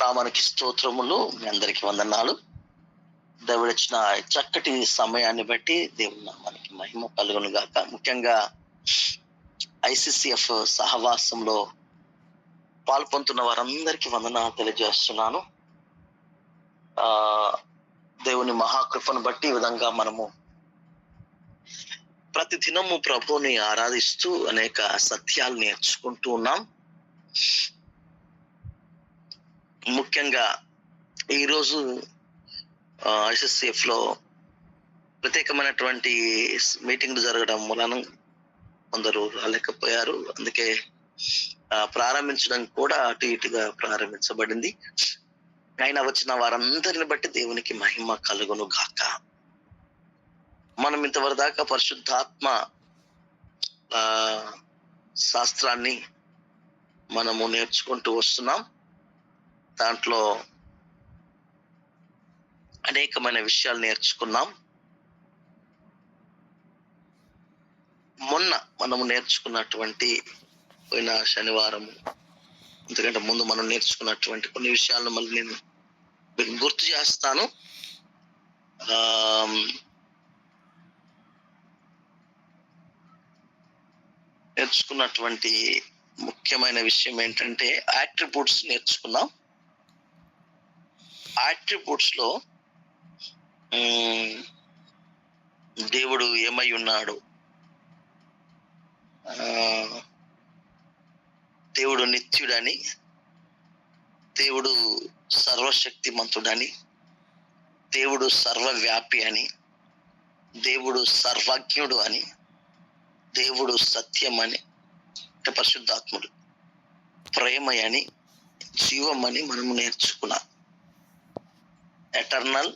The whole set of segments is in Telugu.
నామానికి స్తోత్రములు. మీ అందరికి వందనాలు. దేవుడు ఇచ్చిన చక్కటి సమయాన్ని బట్టి దేవుని నామానికి మహిమ కలుగును గాక. ముఖ్యంగా ICCF సహవాసంలో పాల్పొందుతున్న వారందరికీ వందనాలు తెలియజేస్తున్నాను. దేవుని మహాకృపను బట్టి ఈ విధంగా మనము ప్రతి దినము ప్రభువుని ఆరాధిస్తూ అనేక సత్యాలు నేర్చుకుంటూ ఉన్నాం. ముఖ్యంగా ఈరోజు ICCF లో ప్రత్యేకమైనటువంటి మీటింగ్లు జరగడం వలన కొందరు రాలేకపోయారు. అందుకే ప్రారంభించడం కూడా అటు ఇటుగా ప్రారంభించబడింది. అయినా వచ్చిన వారందరిని బట్టి దేవునికి మహిమ కలుగును గాక. మనం ఇంతవరకు దాకా పరిశుద్ధాత్మ శాస్త్రాన్ని మనము నేర్చుకుంటూ వస్తున్నాం. దాంట్లో అనేకమైన విషయాలు నేర్చుకున్నాం. మొన్న మనము నేర్చుకున్నటువంటి పోయిన శనివారం ఎందుకంటే ముందు మనం నేర్చుకున్నటువంటి కొన్ని విషయాలను మళ్ళీ నేను మీకు గుర్తు చేస్తాను. నేర్చుకున్నటువంటి ముఖ్యమైన విషయం ఏంటంటే యాట్రిబ్యూట్స్ నేర్చుకున్నాం. యాట్రిబ్యూట్స్ లో దేవుడు ఏమై ఉన్నాడు, దేవుడు నిత్యుడని, దేవుడు సర్వశక్తిమంతుడని, దేవుడు సర్వవ్యాపి అని, దేవుడు సర్వజ్ఞుడు అని, దేవుడు సత్యం అని, అంటే పరిశుద్ధాత్ముడు, ప్రేమయని, జీవమని మనము నేర్చుకున్నాం. Eternal,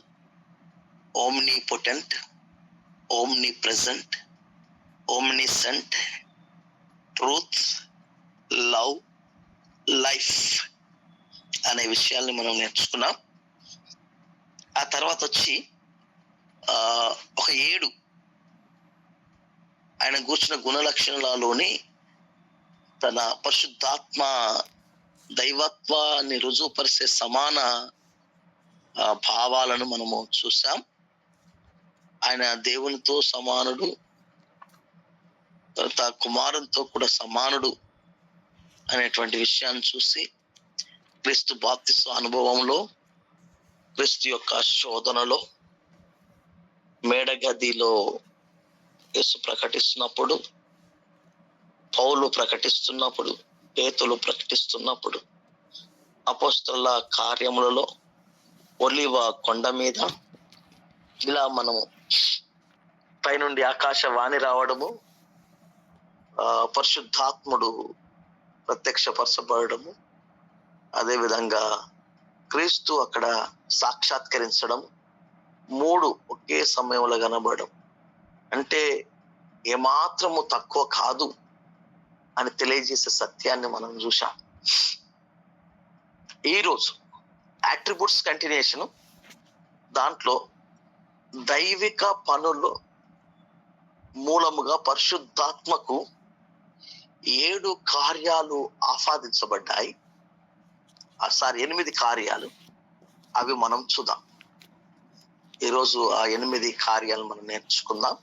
omnipotent, ఓమ్నిప్రెజెంట్, ఓమ్నిసెంట్, truth, love, life అనే విషయాల్ని మనం నేర్చుకున్నాం. ఆ తర్వాత వచ్చి ఒక 7 ఆయన కూర్చున్న గుణ లక్షణాలలోని తన పరిశుద్ధాత్మ దైవత్వాన్ని రుజువుపరిచే సమాన భావాలను మనము చూసాం. ఆయన దేవునితో సమానుడు, తర్వాత కుమారునితో కూడా సమానుడు అనేటువంటి విషయాన్ని చూసి క్రీస్తు బాప్తిస్మ అనుభవంలో, క్రీస్తు యొక్క శోధనలో, మేడగదిలో యేసు ప్రకటిస్తున్నప్పుడు, పౌలు ప్రకటిస్తున్నప్పుడు, పేతులు ప్రకటిస్తున్నప్పుడు, అపోస్తలుల కార్యములలో, ఒలీవ కొండ మీద, ఇలా మనము పైనుండి ఆకాశవాణి రావడము, పరిశుద్ధాత్ముడు ప్రత్యక్షపరచబడము, అదేవిధంగా క్రీస్తు అక్కడ సాక్షాత్కరించడం, 3 ఒకే సమయంలో కనబడడం, అంటే ఏమాత్రము తక్కువ కాదు అని తెలియజేసే సత్యాన్ని మనం చూసాం. ఈరోజు యాట్రిబ్యూట్స్ కంటిన్యూషన్, దాంట్లో దైవిక పనులు మూలముగా పరిశుద్ధాత్మకు 7 కార్యాలు ఆపాదించబడ్డాయి. 8 కార్యాలు, అవి మనం చూద్దాం. ఈరోజు ఆ 8 కార్యాలు మనం నేర్చుకుందాం.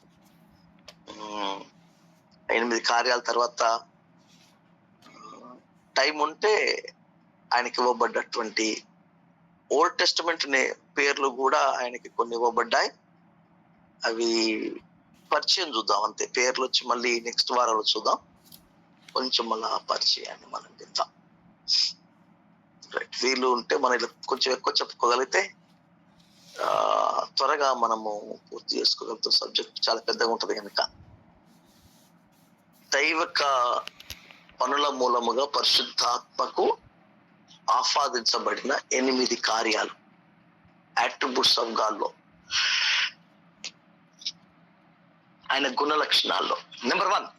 8 కార్యాల తర్వాత టైం ఉంటే ఆయనకి ఇవ్వబడ్డటువంటి ఓల్డ్ టెస్టమెంట్ పేర్లు కూడా ఆయనకి కొన్ని ఇవ్వబడ్డాయి. అవి పరిచయం చూద్దాం అంతే. పేర్లు వచ్చి మళ్ళీ నెక్స్ట్ వారంలో చూద్దాం. కొంచెం మళ్ళా పరిచయాన్ని మనం తిందాం. వీళ్ళు ఉంటే మనం ఇలా కొంచెం ఎక్కువ చెప్పుకోగలిగితే త్వరగా మనము పూర్తి చేసుకోగలుగుతాం. సబ్జెక్ట్ చాలా పెద్దగా ఉంటుంది కనుక. దైవిక పనుల మూలముగా పరిశుద్ధాత్మకు ఆపాదించబడిన 8 కార్యాలు, యాట్రిబ్యూట్స్ ఆఫ్ గాడ్లో, ఆయన గుణ లక్షణాల్లో. నెంబర్ 1,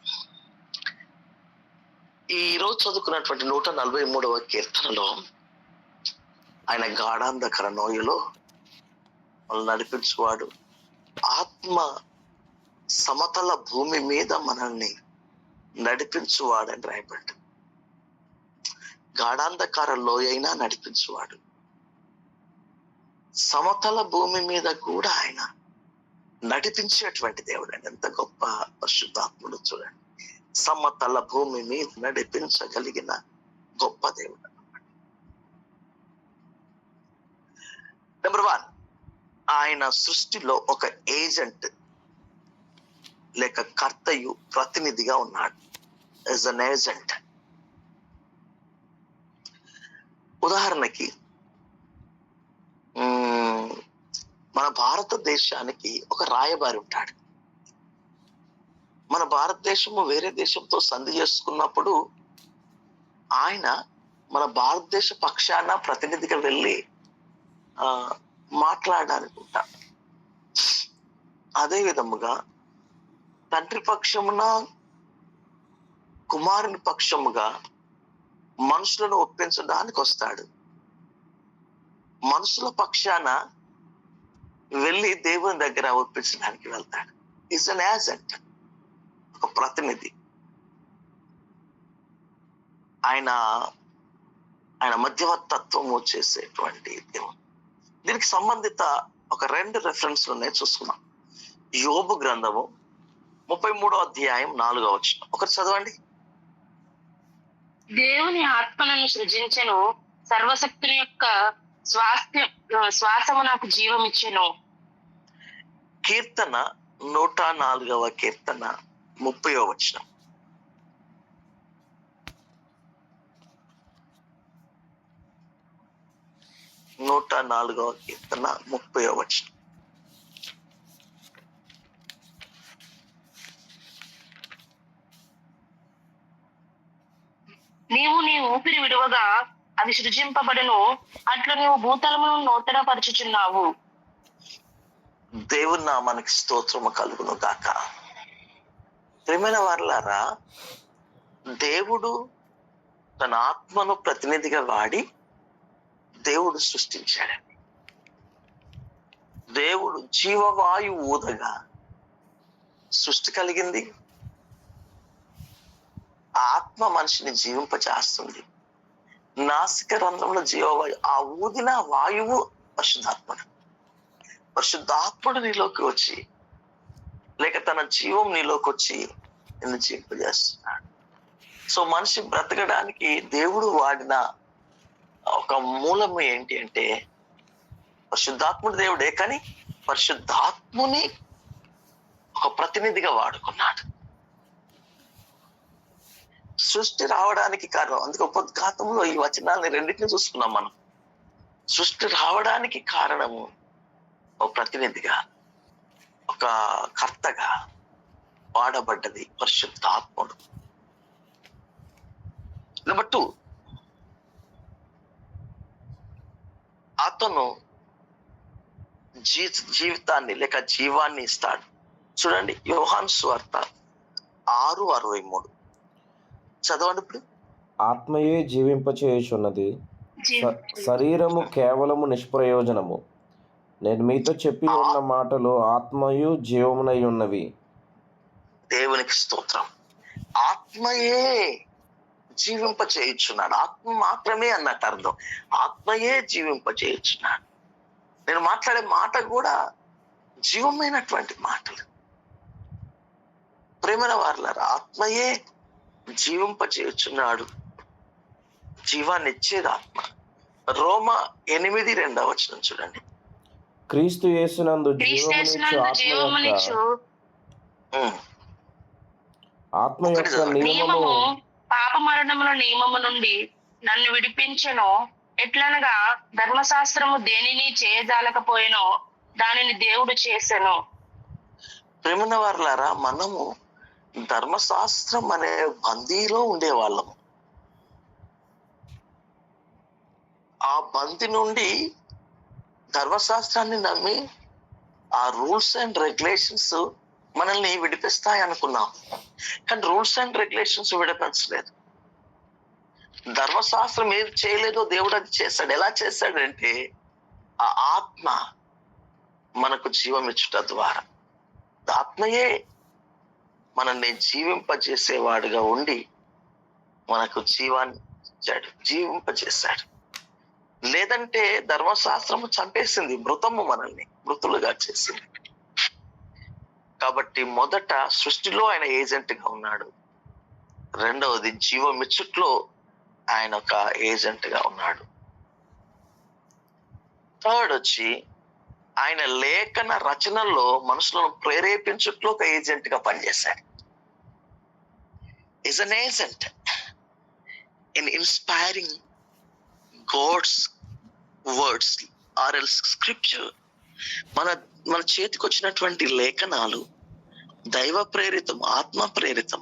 ఈ రోజు చదువుకున్నటువంటి 143వ కీర్తనలో ఆయన గాఢాంధకర నోయలో మనల్ని నడిపించువాడు, ఆత్మ సమతల భూమి మీద మనల్ని నడిపించువాడని రాయబడ్డ. గాఢాంధకార లోయైనా నడిపించువాడు, సమతల భూమి మీద కూడా ఆయన నడిపించేటువంటి దేవుడు అండి. ఎంత గొప్ప పరిశుద్ధాత్ముడు చూడండి. సమతల భూమి మీద నడిపించగలిగిన గొప్ప దేవుడు. నెంబర్ 1, ఆయన సృష్టిలో ఒక ఏజెంట్ లేక కర్తయు ప్రతినిధిగా ఉన్నాడు. As an agent. ఉదాహరణకి మన భారతదేశానికి ఒక రాయబారి ఉంటాడు. మన భారతదేశము వేరే దేశంతో సంధి చేసుకున్నప్పుడు ఆయన మన భారతదేశ పక్షాన ప్రతినిధిగా వెళ్ళి మాట్లాడడానికి ఉంటాడు. అదే విధముగా తండ్రి పక్షమున కుమారుని పక్షముగా మనుషులను ఒప్పించడానికి వస్తాడు. మనుషుల పక్షాన వెళ్ళి దేవుని దగ్గర ఒప్పించడానికి వెళ్తాడు. ఈజ్ అన్ ఏజెంట్, ఒక ప్రతినిధి. ఆయన మధ్యవర్తత్వము చేసేటువంటి దేవుడు. దీనికి సంబంధిత ఒక 2 రెఫరెన్స్లు ఉన్నాయి, చూసుకున్నాం. యోబు గ్రంథము 33వ అధ్యాయం 4వ వచనం ఒకటి చదవండి. దేవుని ఆత్మలను సృజించెను, సర్వశక్తుని యొక్క శ్వాసము నాకు జీవం ఇచ్చెను. కీర్తన 104వ కీర్తన 30వ వచనం. నూట 4వ కీర్తన 30వ వచనం. నీవు నీ ఊపిరి విడువగా అది సృజింపబడును, అట్లు నీవు భూతలమును నూతనపరచుచున్నావు. దేవుని నామానికి స్తోత్రము కలుగును గాక. ప్రియమైన వారలారా, దేవుడు తన ఆత్మను ప్రతినిధిగా వాడి దేవుడు సృష్టించాడండి. దేవుడు జీవవాయువు ఊదగా సృష్టి కలిగింది. ఆత్మ మనిషిని జీవింపచేస్తుంది. నాసిక రంధ్రంలో జీవవాయు, ఆ ఊదిన వాయువు పరిశుద్ధాత్ముడు. పరిశుద్ధాత్ముడు నీలోకి వచ్చి లేక తన జీవం నీలోకి వచ్చి నిన్ను జీవింపజేస్తున్నాడు. సో మనిషి బ్రతకడానికి దేవుడు వాడిన ఒక మూలము ఏంటి అంటే పరిశుద్ధాత్ముడు దేవుడే, కానీ పరిశుద్ధాత్ముని ఒక ప్రతినిధిగా వాడుకున్నాడు. సృష్టి రావడానికి కారణం, అందుకే ఉపోద్ఘాతంలో ఈ వచనాలని 2 చూసుకున్నాం మనం. సృష్టి రావడానికి కారణము ఒక ప్రతినిధిగా, ఒక కర్తగా వాడబడ్డది పరిశుద్ధాత్ముడు. నెంబర్ 2, అతను జీవితాన్ని లేక జీవాన్ని ఇస్తాడు. చూడండి, యోహాను సువార్త 6:63 చదవండి ఇప్పుడు. ఆత్మయే జీవింపచేయుచున్నది, శరీరము కేవలము నిష్ప్రయోజనము. నేను మీతో చెప్పి ఉన్న మాటలు ఆత్మయు జీవమునై ఉన్నవి. దేవునికి స్తోత్రం. ఆత్మయే జీవింపచేయుచున్నాడు. ఆత్మ మాత్రమే అన్నట్టు అర్థం. ఆత్మయే జీవింపచేయుచున్నాడు. నేను మాట్లాడే మాట కూడా జీవమైనటువంటి మాటలు. ప్రేమైన వారలారా, ఆత్మయే జీవింపచేయుచున్నాడు. జీవాన్ని ఇచ్చేది ఆత్మ. రోమా 8:2 వచనం చూడండి. క్రీస్తు యేసునందు జీవమునిచ్చు ఆత్మ యొక్క నియమము పాప మరణముల నియమము నుండి నన్ను విడిపించెను. ఎట్లనగా ధర్మశాస్త్రము దేనిని చేయజాలకపోయినో దానిని దేవుడు చేసెను. ప్రేమైన వారలారా, మనము ధర్మశాస్త్రం అనే బందీలో ఉండేవాళ్ళము. ఆ బందీ నుండి ధర్మశాస్త్రాన్ని నమ్మి ఆ రూల్స్ అండ్ రెగ్యులేషన్స్ మనల్ని విడిపిస్తాయి అనుకున్నాం. కానీ రూల్స్ అండ్ రెగ్యులేషన్స్ విడిపించలేదు. ధర్మశాస్త్రం ఏది చేయలేదో దేవుడు అది చేశాడు. ఎలా చేశాడంటే ఆ ఆత్మ మనకు జీవం ఇచ్చుట ద్వారా, ఆత్మయే మనల్ని జీవింపజేసేవాడుగా ఉండి మనకు జీవాన్ని ఇచ్చాడు, జీవింపజేశాడు. లేదంటే ధర్మశాస్త్రము చంపేసింది, మృతము మనల్ని మృతులుగా చేసింది. కాబట్టి మొదట సృష్టిలో ఆయన ఏజెంట్ గా ఉన్నాడు. రెండవది జీవమిచ్చుట్లో ఆయన ఒక ఏజెంట్ గా ఉన్నాడు. థర్డ్ వచ్చి ఆయన లేఖన రచనల్లో మనుషులను ప్రేరేపించుట్లో ఒక ఏజెంట్ గా పనిచేశాడు. is an agent in inspiring God's words or else scripture. మన చేతికి వచ్చినటువంటి లేఖనాలు దైవ ప్రేరితం, ఆత్మ ప్రేరితం.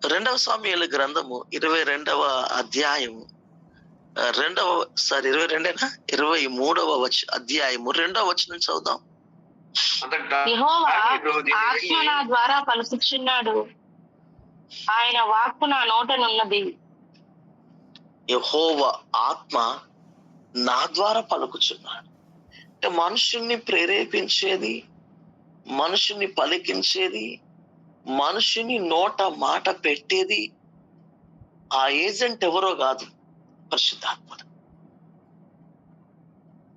2వ సమూయేలు గ్రంథము 22వ అధ్యాయము 23వ అధ్యాయము 2వ వచనం చదువుదాం. యెహోవా ఆత్మ నా ద్వారా పలుకుచున్నాడు, ఆయన వాక్కు నా నోటనున్నది. యెహోవా ఆత్మ నా ద్వారా పలుకుచున్నాడు. అంటే మనుషుల్ని ప్రేరేపించేది, మనుషుల్ని పలికించేది, మనుషుని నోట మాట పెట్టేది ఆ ఏజెంట్ ఎవరో కాదు, పరిశుద్ధాత్ముడు.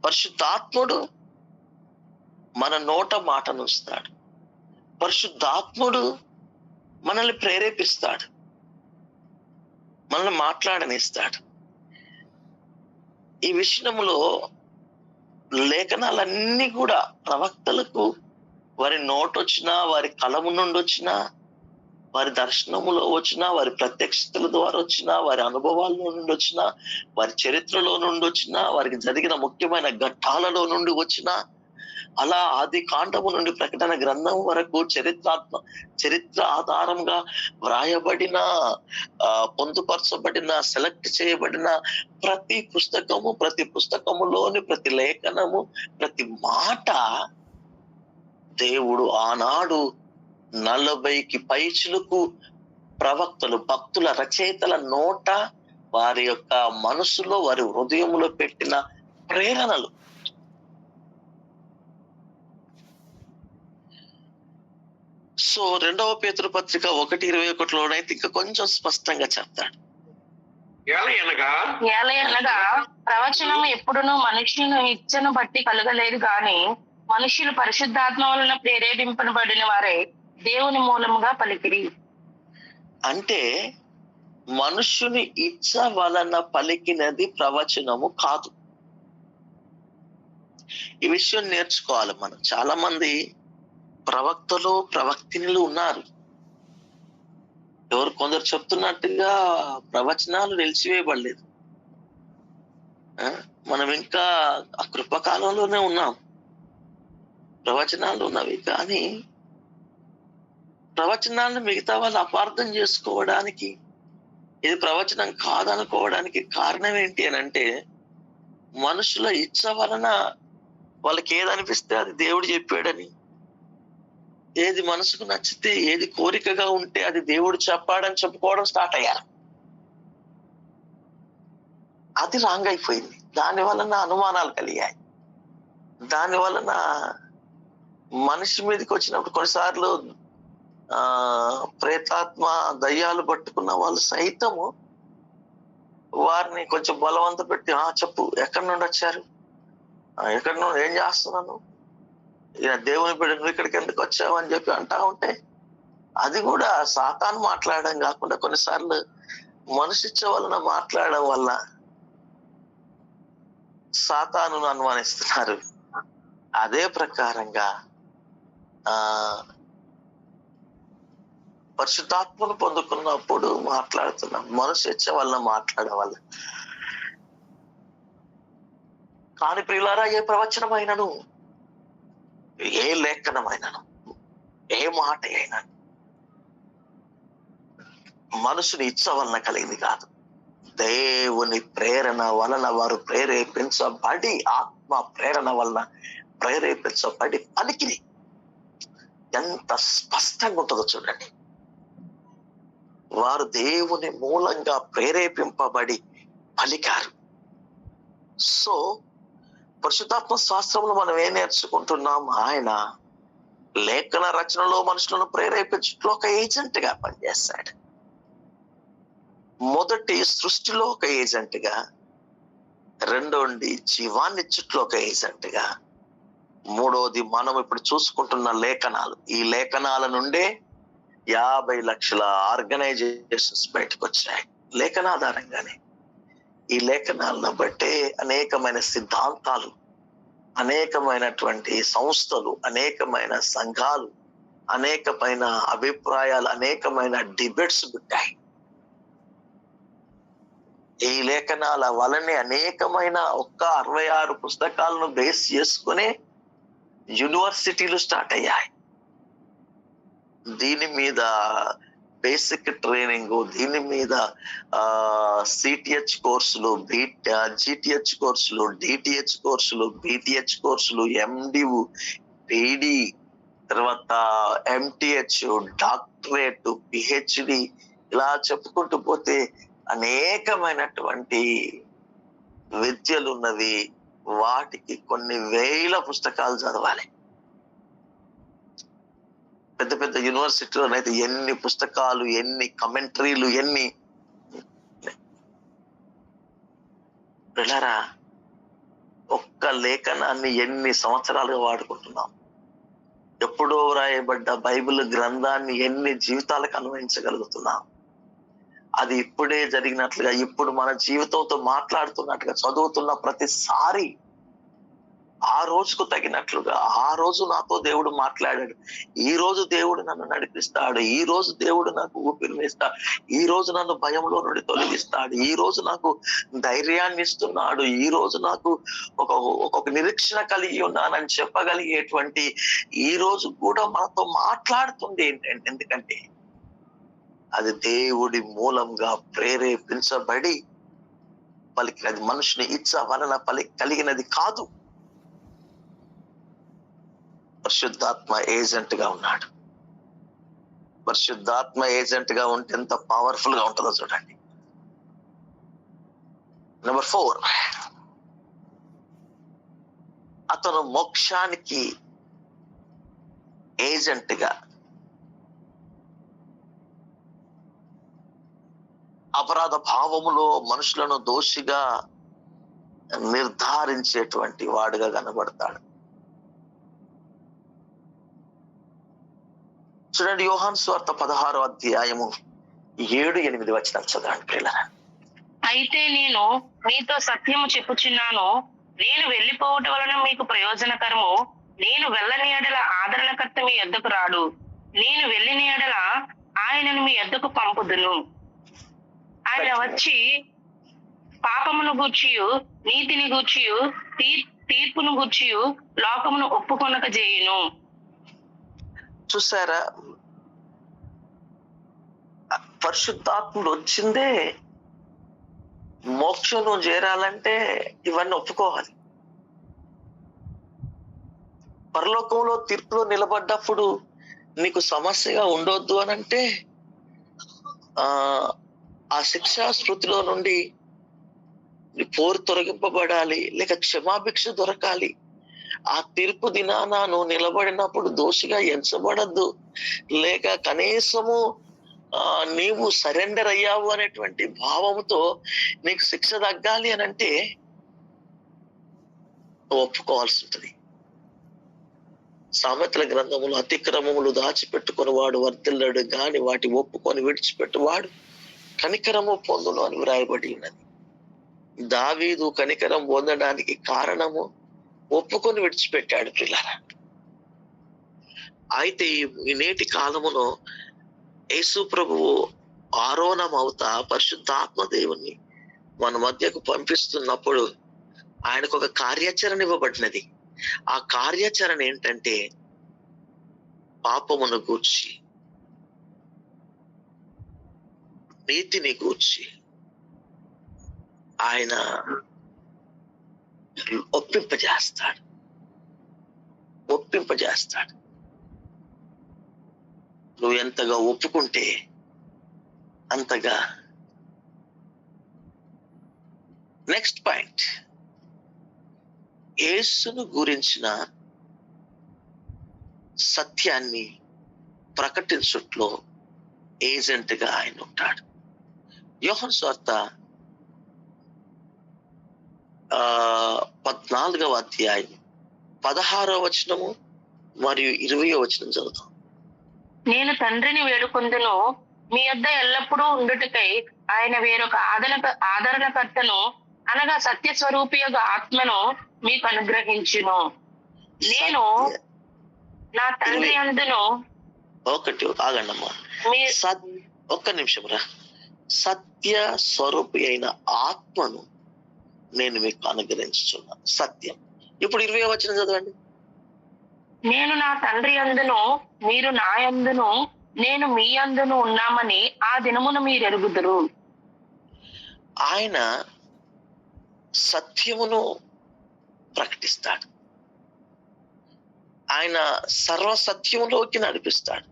పరిశుద్ధాత్ముడు మన నోట మాటను ఉంచుతాడు. పరిశుద్ధాత్ముడు మనల్ని ప్రేరేపిస్తాడు, మనల్ని మాట్లాడనిస్తాడు. ఈ విషయంలో లేఖనాలన్నీ కూడా ప్రవక్తలకు వారి నోటొచ్చినా, వారి కలము నుండి వచ్చినా, వారి దర్శనములో వచ్చినా, వారి ప్రత్యక్షతల ద్వారా వచ్చినా, వారి అనుభవాల నుండి వచ్చినా, వారి చరిత్రలో నుండి వచ్చినా, వారికి జరిగిన ముఖ్యమైన ఘట్టాలలో నుండి వచ్చినా, అలా ఆది కాండము నుండి ప్రకటన గ్రంథం వరకు చరిత్ర ఆధారంగా వ్రాయబడిన, పొందుపరచబడిన, సెలెక్ట్ చేయబడిన ప్రతి పుస్తకములోని ప్రతి లేఖనము, ప్రతి మాట దేవుడు ఆనాడు 40కి పైచిలకు ప్రవక్తలు, భక్తుల, రచయితల నోట, వారి యొక్క మనసులో, వారి హృదయంలో పెట్టిన ప్రేరణలు. సో 2వ పేతురు పత్రిక 1:21లోనైతే ఇంకా కొంచెం స్పష్టంగా చెప్తాడు. ఏలయనగా ప్రవచనం ఎప్పుడునూ మనుషులను ఇచ్చను బట్టి కలగలేదు గాని మనుషులు పరిశుద్ధాత్మ వలన ప్రేరేపింపబడిన వారే దేవుని మూలముగా పలికిరి. అంటే మనుషుని ఇచ్చ వలన పలికినది ప్రవచనము కాదు. ఈ విషయం నేర్చుకోవాలి మనం. చాలా మంది ప్రవక్తలు, ప్రవక్తినులు ఉన్నారు. కొందరు చెప్తున్నట్టుగా ప్రవచనాలు నిలిచివేయబడలేదు. మనం ఇంకా ఆ కృపకాలంలోనే ఉన్నాం. ప్రవచనాలు ఉన్నవి, కానీ ప్రవచనాలను మిగతా వాళ్ళు అపార్థం చేసుకోవడానికి, ఇది ప్రవచనం కాదనుకోవడానికి కారణం ఏంటి అని అంటే, మనుషుల ఇచ్చ వలన వాళ్ళకి ఏదనిపిస్తే అది దేవుడు చెప్పాడని, ఏది మనసుకు నచ్చితే, ఏది కోరికగా ఉంటే అది దేవుడు చెప్పాడని చెప్పుకోవడం స్టార్ట్ అయ్యారు. అది రాంగ్ అయిపోయింది. దాని వలన అనుమానాలు కలిగాయి. దాని వలన మనిషి మీదకి వచ్చినప్పుడు కొన్నిసార్లు ప్రేతాత్మ, దయ్యాలు పట్టుకున్న వాళ్ళు సైతము వారిని కొంచెం బలవంత పెట్టి, చెప్పు, ఎక్కడి నుండి వచ్చారు, ఎక్కడి నుండి, ఏం చేస్తున్నాను, ఈయన దేవుని బిడ్డ, నువ్వు ఇక్కడికి ఎందుకు వచ్చావు అని చెప్పి అంటా ఉంటే, అది కూడా సాతాను మాట్లాడడం కాకుండా కొన్నిసార్లు మనిషిచ్చ వలన మాట్లాడడం వల్ల సాతాను అనుమానిస్తున్నారు. అదే ప్రకారంగా పరిశుద్ధాత్మను పొందుకున్నప్పుడు మాట్లాడుతున్నాం, మనిషిచ్చ వలన మాట్లాడడం వల్ల. కాని ప్రియులారా, ఏ ప్రవచనమైనను, ఏ లేఖనమైనను, ఏ మాట అయినా మనుషుని ఇచ్చ వలన కలిగింది కాదు, దేవుని ప్రేరణ వలన వారు ప్రేరేపించబడి, ఆత్మ ప్రేరణ వలన ప్రేరేపించబడి పలికిరి. ఎంత స్పష్టంగా ఉంటుందో చూడండి. వారు దేవుని మూలంగా ప్రేరేపింపబడి పలికారు. సో పరిశుద్ధాత్మ శాస్త్రంలో మనం ఏం నేర్చుకుంటున్నాం? ఆయన లేఖన రచనలో మనుషులను ప్రేరేపించట్లో ఒక ఏజెంట్ గా పనిచేస్తాడు. మొదటి సృష్టిలో ఒక ఏజెంట్ గా, రెండోది జీవాన్నిచ్చుట్లో ఒక ఏజెంట్ గా, మూడోది మనం ఇప్పుడు చూసుకుంటున్న లేఖనాలు. ఈ లేఖనాల నుండే 50 లక్షల ఆర్గనైజేషన్స్ బయటకు వచ్చాయి లేఖనాధారంగానే. ఈ లేఖనాలను బట్టే అనేకమైన సిద్ధాంతాలు, అనేకమైనటువంటి సంస్థలు, అనేకమైన సంఘాలు, అనేకమైన అభిప్రాయాలు, అనేకమైన డిబేట్స్ పుట్టాయి. ఈ లేఖనాల వలనే అనేకమైన 66 పుస్తకాలను బేస్ చేసుకునే యూనివర్సిటీలు స్టార్ట్ అయ్యాయి. దీని మీద బేసిక్ ట్రైనింగ్, దీని మీద సిటిహెచ్ కోర్సులు, జిటిహెచ్ కోర్సులు, డిటిహెచ్ కోర్సులు, బిటిహెచ్ కోర్సులు, ఎండియు, పిడి, తర్వాత ఎంటిహెచ్, డాక్టరేట్, పిహెచ్డి, ఇలా చెప్పుకుంటూ పోతే అనేకమైనటువంటి విద్యలు ఉన్నవి. వాటికి కొన్ని వేల పుస్తకాలు చదవాలి. పెద్ద పెద్ద యూనివర్సిటీలో అయితే ఎన్ని పుస్తకాలు, ఎన్ని కమెంటరీలు, ఎన్ని పిల్లరా, ఒక్క లేఖనాన్ని ఎన్ని సంవత్సరాలుగా వాడుకుంటున్నాం. ఎప్పుడో వ్రాయబడ్డ బైబిల్ గ్రంథాన్ని ఎన్ని జీవితాలకు అన్వయించగలుగుతున్నాం. అది ఇప్పుడే జరిగినట్లుగా, ఇప్పుడు మన జీవితంతో మాట్లాడుతున్నట్టుగా చదువుతున్న ప్రతిసారి ఆ రోజుకు తగినట్లుగా, ఆ రోజు నాతో దేవుడు మాట్లాడాడు, ఈ రోజు దేవుడు నన్ను నడిపిస్తాడు, ఈ రోజు దేవుడు నాకు ఊపిరినిస్తాడు, ఈ రోజు నన్ను భయంలో నుండి తొలగిస్తాడు, ఈ రోజు నాకు ధైర్యాన్ని ఇస్తున్నాడు, ఈ రోజు నాకు ఒక నిరీక్షణ కలిగి ఉన్నానని చెప్పగలిగేటువంటి ఈ రోజు కూడా మనతో మాట్లాడుతుంది. ఏంటంటే, ఎందుకంటే అది దేవుడి మూలంగా ప్రేరేపించబడి పలికినది, మనుషుని ఇచ్చ వలన కలిగినది కాదు. పరిశుద్ధాత్మ ఏజెంట్ గా ఉన్నాడు. పరిశుద్ధాత్మ ఏజెంట్ గా ఉంటే ఎంత పవర్ఫుల్ గా ఉంటుందో చూడండి. నెంబర్ 4, అతను మోక్షానికి ఏజెంట్ గా, అపరాధ భావములో మనుషులను దోషిగా నిర్ధారించేటువంటి వాడుగా కనబడతాడు. చూడండి, యోహాను సువార్త 16వ అధ్యాయము 7-8 వచనాలు చదవండి ప్రియులారా. అయితే నేను మీతో సత్యము చెప్పుచున్నాను, నేను వెళ్ళిపోవటం వలన మీకు ప్రయోజనకరము. నేను వెళ్ళని ఎడల ఆదరణకర్త మీ యొద్దకు రాడు, నేను వెళ్ళిన ఎడల ఆయనను మీ యొద్దకు పంపుదును. ఆయన వచ్చి పాపమును గూర్చియు, నీతిని గూర్చియు, తీర్పును గూర్చియు లోకమును ఒప్పుకొనక చేయును. చూసారా, పరిశుద్ధాత్ముడు వచ్చిందే మోక్షం చేరాలంటే ఇవన్నీ ఒప్పుకోవాలి. పరలోకంలో తీర్పులో నిలబడ్డప్పుడు నీకు సమస్యగా ఉండొద్దు అని అంటే ఆ శిక్షా స్మృతిలో నుండి పోరు తొలగింపబడాలి, లేక క్షమాభిక్ష దొరకాలి. ఆ తీర్పు దినాన నువ్వు నిలబడినప్పుడు దోషిగా ఎంచబడద్దు, లేక కనీసము నీవు సరెండర్ అయ్యావు అనేటువంటి భావంతో నీకు శిక్ష తగ్గాలి అని అంటే ఒప్పుకోవాల్సి ఉంటుంది. సామెతల గ్రంథములు, అతిక్రమములు దాచిపెట్టుకుని వాడు వర్ధిల్లడు గాని వాటి ఒప్పుకొని విడిచిపెట్టువాడు కనికరము పొందును అని వ్రాయబడి ఉన్నది. దావీదు కనికరం పొందడానికి కారణము ఒప్పుకొని విడిచిపెట్టాడు పిల్లరా. అయితే ఈ నేటి కాలములో యేసు ప్రభువు ఆరోహణమవుతా పరిశుద్ధాత్మ దేవుణ్ణి మన మధ్యకు పంపిస్తున్నప్పుడు ఆయనకు ఒక కార్యాచరణ ఇవ్వబడినది. ఆ కార్యాచరణ ఏంటంటే పాపమును గూర్చి, నీతిని గూర్చి ఆయన ఒప్పింపజేస్తాడు. నువ్వు ఎంతగా ఒప్పుకుంటే అంతగా. నెక్స్ట్ పాయింట్, యేసును గురించిన సత్యాన్ని ప్రకటించుట్లో ఏజెంట్ గా ఆయన ఉంటాడు. యోహాను సువార్త 14వ అధ్యాయం 16వ వచనము మరియు 20వ వచనం చదువుతాం. నేను తండ్రిని వేడుకొందును, మీ యొద్ద ఎల్లప్పుడూ ఉండుటకై ఆయన వేరొక ఆదరణకర్తను అనగా సత్య స్వరూపి యొక్క ఆత్మను మీకు అనుగ్రహించును. నేను నా తండ్రి అందును ఒకటి ఆగండమ్మా, మీ ఒక్క నిమిషం రా. సత్య స్వరూపి అయిన ఆత్మను నేను మీకు అనుగ్రహించుచున్నాను. సత్యం. ఇప్పుడు 20వ వచనం చదవండి. నేను నా తండ్రి అందును మీరు నా యందును నేను మీ యందును ఉన్నామని ఆ దినమున మీరు ఎరుగుదురు. ఆయన సత్యమును ప్రకటిస్తాడు. ఆయన సర్వసత్యములోకి నడిపిస్తాడు.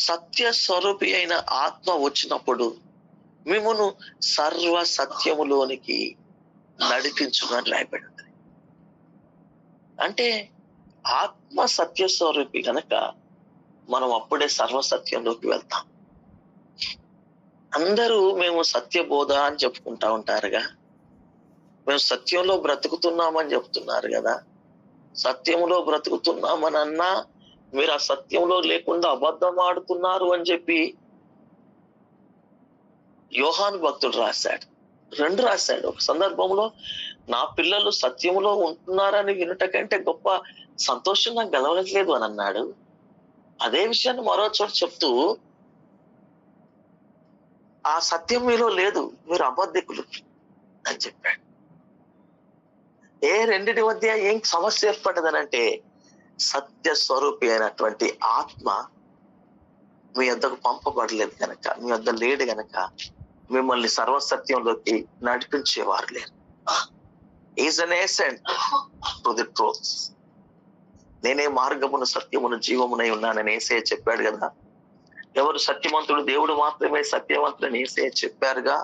సత్య స్వరూపి అయిన ఆత్మ వచ్చినప్పుడు మిమ్మును సర్వ సత్యములోనికి నడిపించునని రాయబడి ఉంటుంది. అంటే ఆత్మ సత్య స్వరూపి కనుక మనం అప్పుడే సర్వసత్యంలోకి వెళ్తాం. అందరూ మేము సత్య బోధ అని చెప్పుకుంటా ఉంటారుగా, మేము సత్యంలో బ్రతుకుతున్నామని చెప్తున్నారు కదా. సత్యంలో బ్రతుకుతున్నామని అన్నా మీరు ఆ సత్యంలో లేకుండా అబద్ధం ఆడుతున్నారు అని చెప్పి యోహాను భక్తుడు రాశాడు. 2 రాశాడు. ఒక సందర్భంలో నా పిల్లలు సత్యములో ఉంటున్నారని వినుట కంటే గొప్ప సంతోషం నాకు కలగట్లేదు అని అన్నాడు. అదే విషయాన్ని మరో చోట చెప్తూ ఆ సత్యం మీలో లేదు, మీరు అబద్ధికులు అని చెప్పాడు. రెండిటి మధ్య ఏం సమస్య ఏర్పడ్డదనంటే సత్య స్వరూపి అయినటువంటి ఆత్మ మీ వద్దకు పంపబడలేదు కనుక, మీ వద్ద లేడు గనక మిమ్మల్ని సర్వసత్యంలోకి నడిపించేవారు లేరు. Is an ascent to the truth. నేనే మార్గమును సత్యమును జీవమునై ఉన్నానని యేసయ్య చెప్పాడు కదా. ఎవరు సత్యవంతుడు? దేవుడు మాత్రమే సత్యవంతుడని యేసయ్య చెప్పారుగా.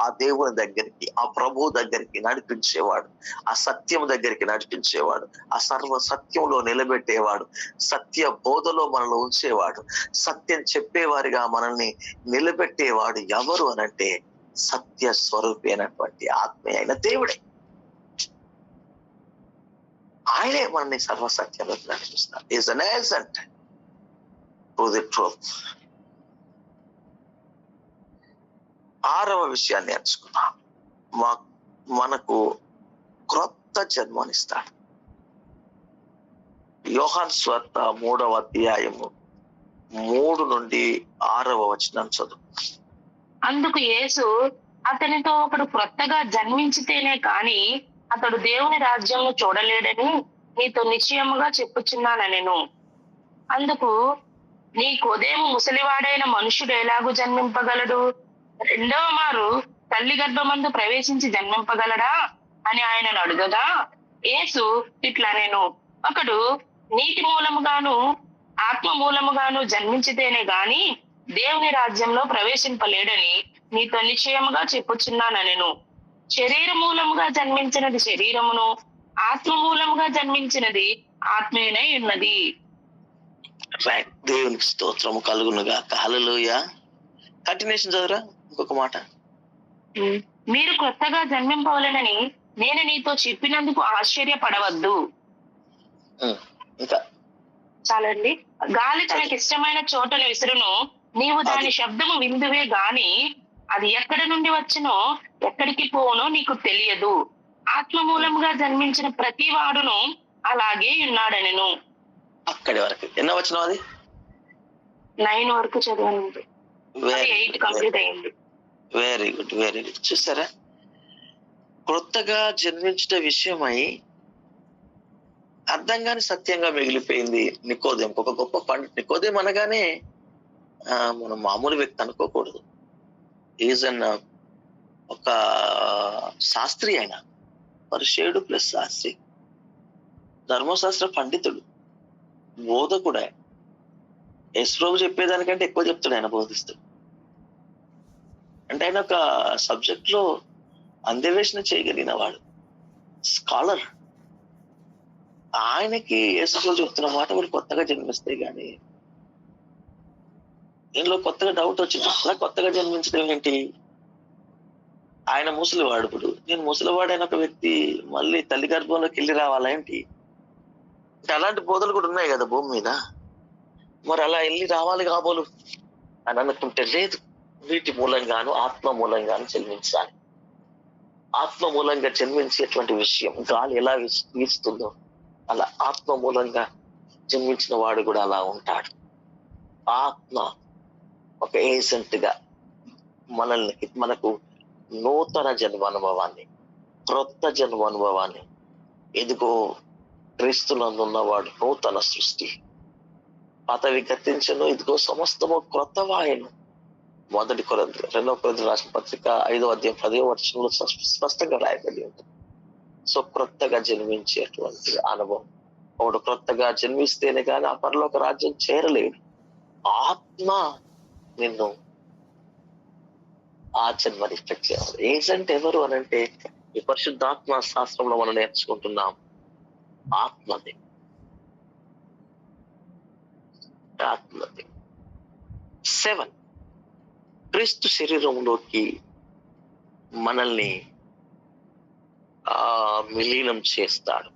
ఆ దేవుని దగ్గరికి, ఆ ప్రభు దగ్గరికి నడిపించేవాడు, ఆ సత్యం దగ్గరికి నడిపించేవాడు, ఆ సర్వ సత్యంలో నిలబెట్టేవాడు, సత్య బోధలో మనల్ని ఉంచేవాడు, సత్యం చెప్పేవారిగా మనల్ని నిలబెట్టేవాడు ఎవరు అనంటే సత్య స్వరూపి అయినటువంటి ఆత్మ అయిన దేవుడే. ఆయనే మనల్ని సర్వసత్యంలోకి నడిపిస్తాడు. Is an agent to the truth. 6వ విషయాన్ని నేర్చుకున్నాం. మనకు క్రొత్త జన్మనిస్తాడు. యోహాను సువార్త 3వ అధ్యాయము 3 నుండి 6వ వచనం చదువు. అందుకు యేసు అతనితో ఒకడు క్రొత్తగా జన్మించితేనే కాని అతడు దేవుని రాజ్యంలో చూడలేడని నీతో నిశ్చయముగా చెప్పుచున్నానెను. అందుకు నీకోదేము ముసలివాడైన మనుషుడు ఎలాగూ జన్మింపగలడు? 2వ మారు తల్లి గర్భమందు ప్రవేశించి జన్మింపగలడా అని ఆయనను అడుగగా యేసు ఇట్లా నేను ఒకడు నీటి మూలముగాను ఆత్మ మూలముగాను జన్మించితేనే గాని దేవుని రాజ్యంలో ప్రవేశింపలేడని నీతో నిశ్చయముగా చెప్పుచున్నానెను. శరీర మూలముగా జన్మించినది శరీరమును, ఆత్మ మూలముగా జన్మించినది ఆత్మీయనై ఉన్నది. దేవునికి స్తోత్రము కలుగునుగా. హల్లెలూయా. కంటిన్యూషన్ చదువురా ఇంకొక మాట. మీరు కొత్తగా జన్మింపవలెనని నేను నీతో చెప్పినందుకు ఆశ్చర్యపడవద్దు. ఇంకా చాలండి. గాలి తనకి ఇష్టమైన చోటను విసురును, నీవు దాని శబ్దము విందువే గాని అది ఎక్కడి నుండి వచ్చినో ఎక్కడికి పోనో నీకు తెలియదు. ఆత్మ మూలముగా జన్మించిన ప్రతి వాడును అలాగే ఉన్నాడనెను. అక్కడి వరకు ఎన్నో వచ్చిన అది 9 వరకు చదవండి. 8 కంప్లీట్ అయింది. Very good, very good. చూసారా, క్రొత్తగా జన్మించిన విషయమై అర్థం కాని సత్యంగా మిగిలిపోయింది నికోదేం. ఒక గొప్ప పండిట్. నికోదేం అనగానే మనం మామూలు వ్యక్తి అనుకోకూడదు. ఈజ్ అన్ ఒక శాస్త్రి, ఆయన పరిచయుడు ప్లస్ శాస్త్రి, ధర్మశాస్త్ర పండితుడు, బోధకుడు. ఆయన యేసుప్రభు చెప్పేదానికంటే ఎక్కువ చెప్తాడు ఆయన, బోధిస్తాడు. అంటే ఆయన ఒక సబ్జెక్ట్ లో అన్వేషణ చేయగలిగిన వాడు, స్కాలర్. ఆయనకి యేసుప్రభు చెప్తున్న మాట వాడు కొత్తగా జన్మిస్తే గాని దీనిలో కొత్తగా డౌట్ వచ్చింది, అలా కొత్తగా జన్మించడం ఏంటి? ఆయన ముసలివాడు, ఇప్పుడు నేను ముసలివాడైన ఒక వ్యక్తి మళ్ళీ తల్లి గర్భంలోకి వెళ్ళి రావాలా ఏంటి? అంటే అలాంటి బోధలు కూడా ఉన్నాయి కదా భూమి మీద. మరి అలా వెళ్ళి రావాలి కాబోలు అని అనుకుంటే లేదు, వీటి మూలంగాను ఆత్మ మూలంగాను జన్మించాలి. ఆత్మ మూలంగా జన్మించేటువంటి విషయం, గాలి ఎలా వీస్తుందో అలా ఆత్మ మూలంగా జన్మించిన వాడు కూడా అలా ఉంటాడు. ఆత్మ ఒక ఏజెంట్ గా మనకు నూతన జన్మ అనుభవాన్ని, క్రొత్త జన్మ అనుభవాన్ని, ఎదుగో క్రీస్తునందున్నవాడు నూతన సృష్టి, పాతవి గతించను, ఇదిగో సమస్తము క్రొత్తవాయను. 1 కొరింథీ 2 కొరింథీ రాసిన పత్రిక 5వ అధ్యాయం 10వ వచనంలో స్పష్టంగా రాయబడి ఉంటుంది. సో క్రొత్తగా జన్మించేటువంటి అనుభవం. ఒకడు క్రొత్తగా జన్మిస్తేనే కానీ ఆ పరలోక రాజ్యం చేరలేడు. ఆత్మ నిన్ను ఆ జన్మని చేయాలి. ఏజెంట్ ఎవరు అని అంటే ఈ పరిశుద్ధాత్మ శాస్త్రంలో మనం నేర్చుకుంటున్నాం, ఆత్మది. 7 క్రీస్తు శరీరంలోకి మనల్ని విలీనం చేస్తాడు.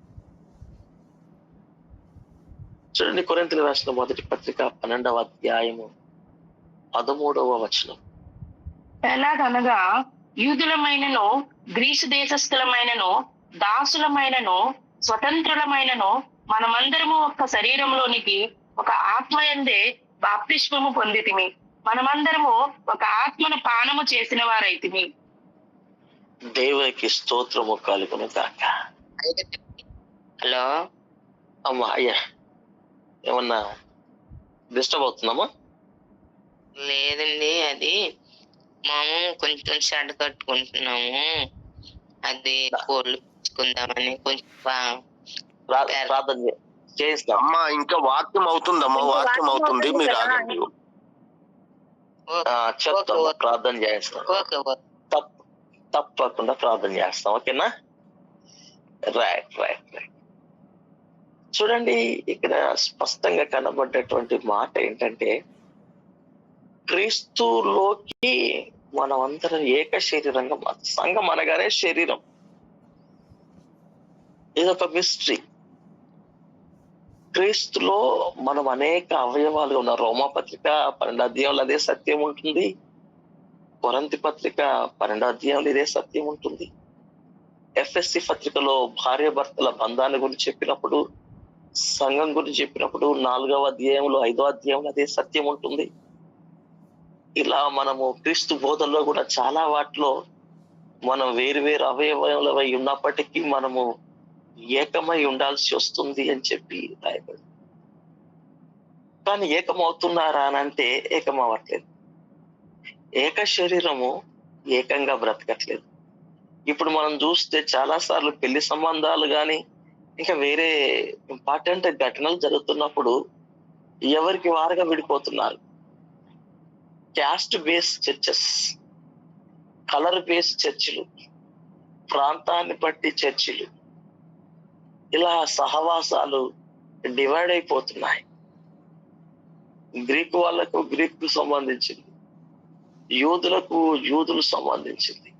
చూడండి, కొరింథీయులకు రాసిన 1వ పత్రిక 12వ అధ్యాయము 13వ వచనం. ఎలాగనగా యూదులమైనను గ్రీసు దేశస్థులమైనను దాసులమైనను స్వతంత్రులమైనను మనమందరము ఒక్క శరీరంలోనికి ఒక ఆత్మయందే బాప్తిస్మము పొందితిమి, మనమందరము ఒక ఆత్మను పానము చేసిన వారైతిమి. దేవునికి స్తోత్రము కలుగును గాక. హలో అమ్మా, అయ్యా ఏమన్నా డిస్టర్బ్ అవుతుందమ్మా? లేదండి, అది మేము కొంచెం షెడ్ కట్టుకుంటున్నాము, అది కోళ్ళు పెంచుకుందామని కొంచెం ప్రార్థన చేస్తాం. అమ్మా ఇంకా వాక్యం అవుతుందమ్మా, వాక్యం అవుతుంది, మీరు ఆగండి. చెప్తాం, ప్రార్థన చేస్తాం, తప్పకుండా ప్రార్థన చేస్తాం. ఓకేనా? Right right right. చూడండి, ఇక్కడ స్పష్టంగా కనబడ్డటువంటి మాట ఏంటంటే, క్రీస్తులోకి మనం అందరం ఏక శరీరంగా, సంఘం అనగానే శరీరం. ఇదొక మిస్టరీ. క్రీస్తులో మనం అనేక అవయవాలు ఉన్న రోమాపత్రిక 12వ అధ్యాయంలో అదే సత్యం ఉంటుంది. కొరింథీ పత్రిక 12వ అధ్యాయంలో ఇదే సత్యం ఉంటుంది. ఎఫ్ఎస్సి పత్రికలో భార్య భర్తల బంధాన్ని గురించి చెప్పినప్పుడు, సంఘం గురించి చెప్పినప్పుడు 4వ అధ్యాయంలో 5వ అధ్యాయంలో అదే సత్యం ఉంటుంది. ఇలా మనము క్రీస్తు బోధనలో కూడా చాలా వాటిలో మనం వేరు వేరు అవయవములై ఉన్నప్పటికీ మనము ఏకమై ఉండాల్సి వస్తుంది అని చెప్పి రాయబడి. కానీ ఏకమవుతున్నారా అని అంటే ఏకమవ్వట్లేదు. ఏక శరీరము ఏకంగా బ్రతకట్లేదు. ఇప్పుడు మనం చూస్తే చాలా సార్లు పెళ్లి సంబంధాలు కానీ ఇంకా వేరే ఇంపార్టెంట్ ఘటనలు జరుగుతున్నప్పుడు ఎవరికి వారుగా విడిపోతున్నారు. Caste base churches, colour base చర్చిలు, ప్రాంతాన్ని బట్టి చర్చిలు, ఇలా సహవాసాలు డివైడ్ అయిపోతున్నాయి. గ్రీకు వాళ్ళకు గ్రీకు సంబంధించింది, యూదులకు యూదులు సంబంధించింది,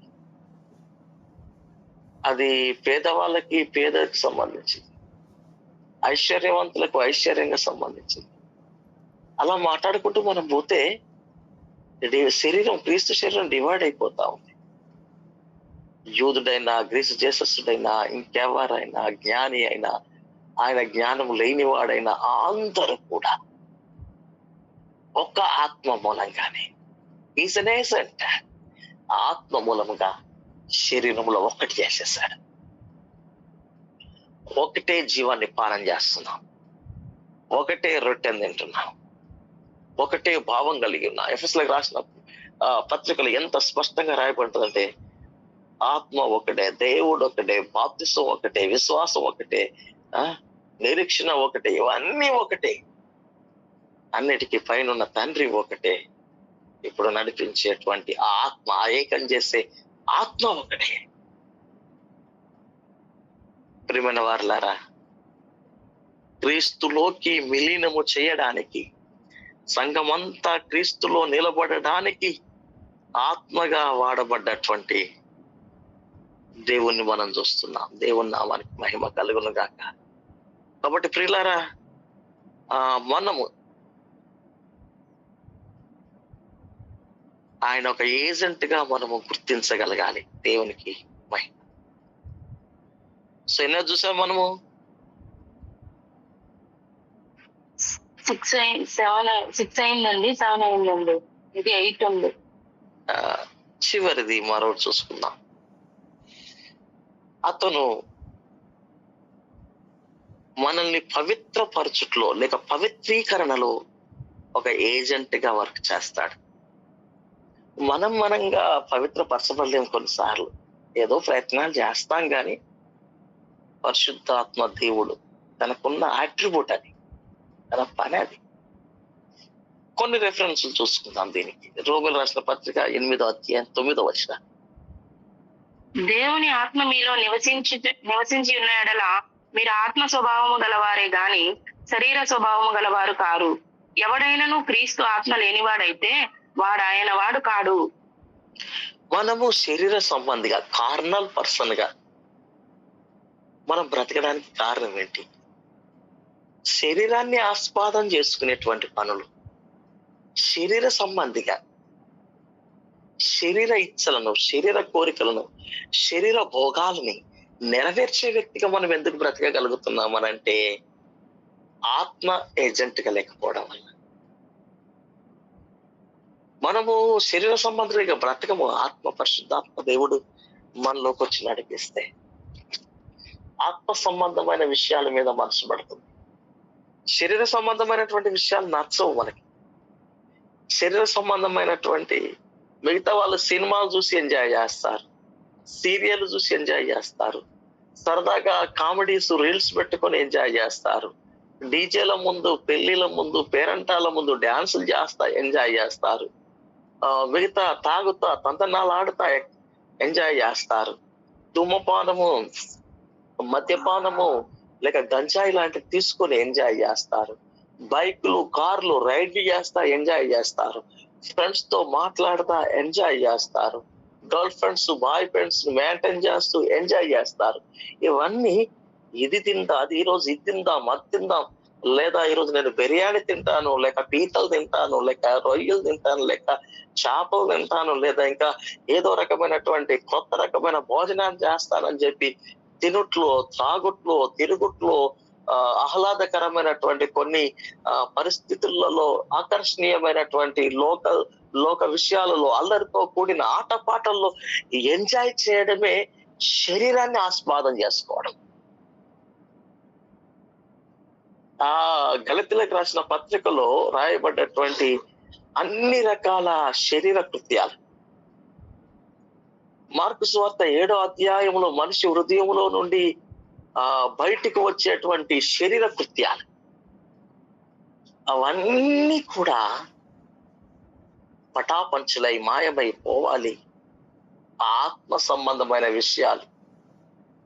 అది పేదవాళ్ళకి పేదకు సంబంధించింది, ఐశ్వర్యవంతులకు ఐశ్వర్యంగా సంబంధించింది. అలా మాట్లాడుకుంటూ మనం పోతే శరీరం, క్రీస్తు శరీరం డివైడ్ అయిపోతా ఉంది. యూదుడైనా, గ్రీసు దేశస్థుడైనా, ఇంకెవరైనా, జ్ఞాని అయినా, ఆయన జ్ఞానం లేనివాడైనా అందరూ కూడా ఒక్క ఆత్మ మూలంగానే, ఈజ్ అన్ ఏజెంట్, ఆత్మ మూలముగా శరీరంలో ఒక్కటి చేసేసాడు. ఒకటే జీవాన్ని పానం చేస్తున్నాం, ఒకటే రొట్టెని తింటున్నాం, ఒకటే భావం కలిగి ఉన్నాం. ఎఫెసీయులకు రాసిన పత్రికలు ఎంత స్పష్టంగా రాయబడుతుందంటే, ఆత్మ ఒకటే, దేవుడు ఒకటే, బాప్తిసం ఒకటే, విశ్వాసం ఒకటే, నిరీక్షణ ఒకటే, ఇవన్నీ ఒకటే. అన్నిటికీ పైన ఉన్న తండ్రి ఒకటే. ఇప్పుడు నడిపించేటువంటి ఆ ఆత్మ, ఆ ఏకం చేసే ఆత్మ ఒకటే. ప్రియమైన వారలారా, క్రీస్తులోకి విలీనము చేయడానికి సంఘమంతా క్రీస్తులో నిలబడడానికి ఆత్మగా వాడబడ్డటువంటి దేవుణ్ణి మనం చూస్తున్నాం. దేవుని నామానికి మహిమ కలుగును గాక. కాబట్టి ప్రియులారా, మనము ఆయన ఒక ఏజెంట్ గా మనము గుర్తించగలగాలి. దేవునికి మహిమ. సో ఎన్నో చూసాం మనము, 6 అయిందండి, 7 అయిందండి, ఇది 8 ఉంది. చివరిది మరొకటి చూసుకుందాం. అతను మనల్ని పవిత్రపరచుట్లో లేక పవిత్రీకరణలో ఒక ఏజెంట్ గా వర్క్ చేస్తాడు. మనంగా పవిత్రపరచబడలేము. కొన్నిసార్లు ఏదో ప్రయత్నాలు చేస్తాం, కానీ పరిశుద్ధాత్మ దేవుడు తనకున్న అట్రిబ్యూట్ అది, తన పని అది. కొన్ని రెఫరెన్స్లు చూసుకుందాం దీనికి. రోమిలు రాసిన పత్రిక 8వ అధ్యాయం 9వ వచనం. దేవుని ఆత్మ మీలో నివసించి ఉన్న ఎడల మీరు ఆత్మ స్వభావము గలవారే గాని శరీర స్వభావము గలవారు కారు. ఎవడైనను క్రీస్తు ఆత్మ లేనివాడైతే వాడు ఆయన వాడు కాడు. మనము శరీర సంబంధిగా, కార్నల్ పర్సన్ గా మనం బ్రతకడానికి కారణం ఏంటి? శరీరాన్ని ఆస్వాదం చేసుకునేటువంటి పనులు, శరీర సంబంధిగా శరీర ఇచ్చలను, శరీర కోరికలను, శరీర భోగాలని నెరవేర్చే వ్యక్తిగా మనం ఎందుకు బ్రతకగలుగుతున్నామనంటే ఆత్మ ఏజెంట్ గా లేకపోవడం వల్ల. మనము శరీర సంబంధిగా బ్రతకము. ఆత్మ, పరిశుద్ధాత్మ దేవుడు మనలోకి వచ్చి నడిపిస్తే ఆత్మ సంబంధమైన విషయాల మీద మనసు పడుతుంది. శరీర సంబంధమైనటువంటి విషయాలు నచ్చవు మనకి. శరీర సంబంధమైనటువంటి మిగతా వాళ్ళు సినిమాలు చూసి ఎంజాయ్ చేస్తారు, సీరియల్ చూసి ఎంజాయ్ చేస్తారు, సరదాగా కామెడీస్, రీల్స్ పెట్టుకొని ఎంజాయ్ చేస్తారు, డీజేల ముందు, పెళ్లిల ముందు, పేరంటాల ముందు డాన్సులు చేస్తా ఎంజాయ్ చేస్తారు, మిగతా తాగుతా, తంతనాలు ఆడుతా ఎంజాయ్ చేస్తారు, ధూమపానము, మద్యపానము లేక గంజాయి లాంటివి తీసుకొని ఎంజాయ్ చేస్తారు, బైకులు, కార్లు రైడ్లు చేస్తా ఎంజాయ్ చేస్తారు, ఫ్రెండ్స్ తో మాట్లాడుతా ఎంజాయ్ చేస్తారు, girl friends, boy friends maintain చేస్తూ ఎంజాయ్ చేస్తారు. ఇవన్నీ ఇది తిందా, అది ఈరోజు ఇది తిందాం, అది తిందాం, లేదా ఈరోజు నేను బిర్యానీ తింటాను, లేక పీతలు తింటాను, లేక రొయ్యలు తింటాను, లేక చేపలు తింటాను, లేదా ఇంకా ఏదో రకమైనటువంటి కొత్త రకమైన భోజనాలు చేస్తానని చెప్పి తినుట్లో, త్రాగుట్లో, తిరుగుట్లో, ఆహ్లాదకరమైనటువంటి కొన్ని పరిస్థితులలో, ఆకర్షణీయమైనటువంటి లోక విషయాలలో, అల్లరితో కూడిన ఆటపాటల్లో ఎంజాయ్ చేయడమే శరీరాన్ని ఆస్వాదం చేసుకోవడం. ఆ గలతీలకు రాసిన పత్రికలో రాయబడ్డటువంటి అన్ని రకాల శరీర కృత్యాలు, మార్కు సువార్త 7వ అధ్యాయంలో మనిషి హృదయంలో నుండి బయటికి వచ్చేటువంటి శరీర కృత్యాలు, అవన్నీ కూడా పటాపంచులై మాయమై పోవాలి. ఆత్మ సంబంధమైన విషయాలు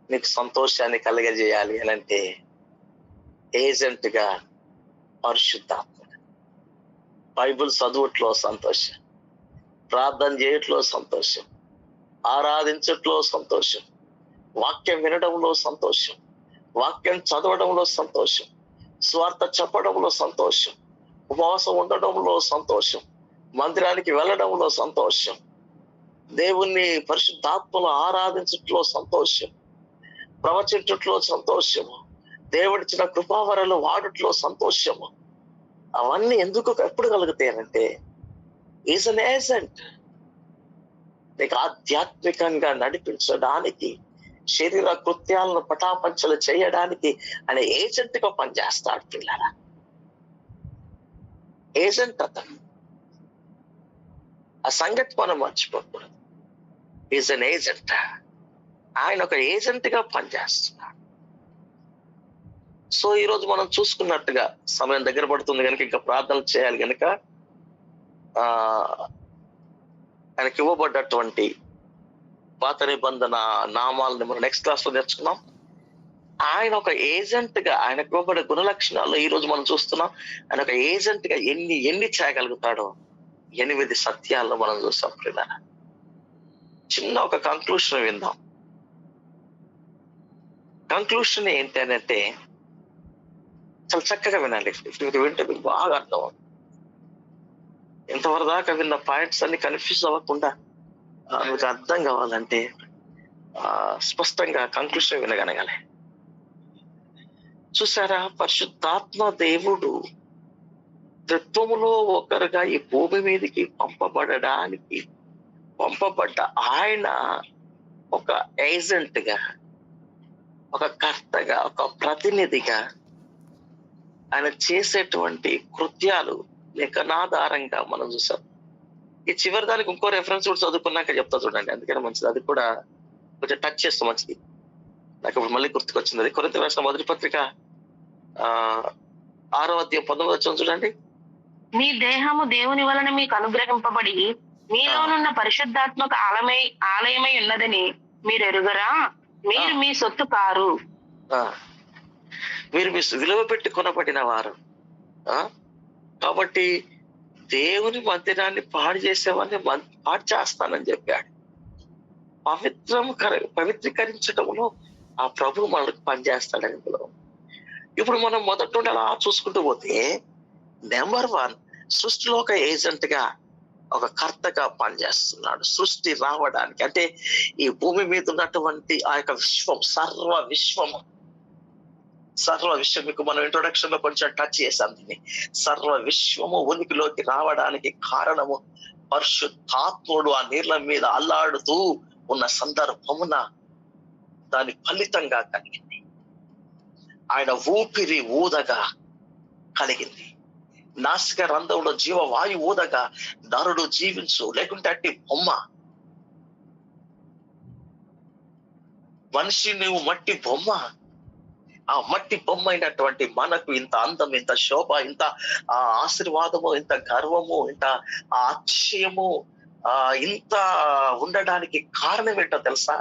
నీకు సంతోషాన్ని కలిగజేయాలి అనంటే ఏజెంట్ గా పరిశుద్ధాత్మ. బైబిల్ చదువుట్లో సంతోషం, ప్రార్థన చేయట్లో సంతోషం, ఆరాధించట్లో సంతోషం, వాక్యం వినడంలో సంతోషం, వాక్యం చదవడంలో సంతోషం, స్వార్థ చెప్పడంలో సంతోషం, ఉపవాసం ఉండడంలో సంతోషం, మందిరానికి వెళ్ళడంలో సంతోషం, దేవుణ్ణి పరిశుద్ధాత్మలో ఆరాధించట్లో సంతోషం, ప్రవచించట్లో సంతోషము, దేవుడిచ్చిన కృపావరాలు వాడుట్లో సంతోషము. అవన్నీ ఎందుకు ఎప్పుడు కలుగుతాయంటే ఈజ్ అన్ ఏజెంట్. నీకు ఆధ్యాత్మికంగా నడిపించడానికి, శరీర కృత్యాలను పటాపంచలు చేయడానికి ఆయన ఏజెంట్ గా పనిచేస్తాడు. పిల్లరా, ఏజెంట్ అతను. ఆ సంగతి మనం మర్చిపోకూడదు. Is an agent. ఆయన ఒక ఏజెంట్ గా పనిచేస్తున్నాడు. సో ఈరోజు మనం చూసుకున్నట్టుగా సమయం దగ్గర పడుతుంది కనుక ఇంకా ప్రార్థనలు చేయాలి కనుక ఆయనకి ఇవ్వబడ్డటువంటి పాత నిబంధన నామాలని మనం నెక్స్ట్ క్లాస్ లో నేర్చుకున్నాం. ఆయన ఒక ఏజెంట్ గా ఆయనకు ఇవ్వబడే గుణ లక్షణాల్లో ఈ రోజు మనం చూస్తున్నాం. ఆయన ఒక ఏజెంట్ గా ఎన్ని చేయగలుగుతాడో 8 సత్యాల్లో మనం చూస్తాం. ప్రియులారా, చిన్న ఒక కంక్లూషన్ విందాం. కంక్లూషన్ ఏంటి అంటే చాలా చక్కగా వినండి. ఇది వింటే మీకు బాగా అర్థం అవుతుంది. ఇంతవరకు దాకా విన్న పాయింట్స్ అన్ని కన్ఫ్యూజ్ అవ్వకుండా మీకు అర్థం కావాలంటే స్పష్టంగా కంక్లూషన్ వినగలగాలి. చూసారా, పరిశుద్ధాత్మ దేవుడు త్రిత్వములో ఒకరుగా ఈ భూమి మీదకి పంపబడ్డ ఆయన ఒక ఏజెంట్ గా, ఒక కర్తగా, ఒక ప్రతినిధిగా ఆయన చేసేటువంటి కృత్యాలు లేఖనాధారంగా మనం చూసాం. ఈ చివరి దానికి ఇంకో రెఫరెన్స్ కూడా చదువుకున్నాక చెప్తా చూడండి, అందుకని మంచిది. అది కూడా కొంచెం టచ్ చేస్తాం, మంచిది. నాకు ఇప్పుడు మళ్ళీ గుర్తుకొచ్చింది. అది కొరింథీయులకు రాసిన మొదటి పత్రిక 6వ అధ్యాయం 19వ వచనం చూడండి. మీ దేహము దేవుని వలన మీకు అనుగ్రహింపబడి మీలోనున్న పరిశుద్ధాత్మక ఆలయమై ఉన్నదని మీరు ఎరుగరా? మీరు మీ సొత్తు కారు. మీరు మీ విలువ పెట్టి కొనబడిన వారు. కాబట్టి దేవుని మందిరాన్ని పాడు చేసేవాడిని పాడు చేస్తానని చెప్పాడు. పవిత్రీకరించడంలో ఆ ప్రభు మనకు పనిచేస్తాడని. ఇప్పుడు మనం మొదటి నుండి అలా చూసుకుంటూ పోతే, నెంబర్ 1, సృష్టిలో ఒక ఏజెంట్ గా, ఒక కర్తగా పనిచేస్తున్నాడు. సృష్టి రావడానికి అంటే ఈ భూమి మీద ఉన్నటువంటి ఆ యొక్క విశ్వం, సర్వ విశ్వం మీకు మనం ఇంట్రొడక్షన్ లో కొంచెం టచ్ చేసాం. దీన్ని సర్వ విశ్వము ఉనికిలోకి రావడానికి కారణము పరిశుద్ధాత్ముడు ఆ నీళ్ల మీద అల్లాడుతూ ఉన్న సందర్భమున దాని ఫలితంగా కలిగింది. ఆయన ఊపిరి ఊదగా కలిగింది. నాసిక రంధ్రంలో జీవవాయు ఊదగా నరుడు జీవించు, లేకుంటే అట్టి బొమ్మ. మనిషి నువ్వు మట్టి బొమ్మ. ఆ మట్టి బొమ్మ అయినటువంటి మనకు ఇంత అందం, ఇంత శోభ, ఇంత ఆశీర్వాదము, ఇంత గర్వము, ఇంత అతిశయము, ఇంత ఉండడానికి కారణం ఏంటో తెలుసా?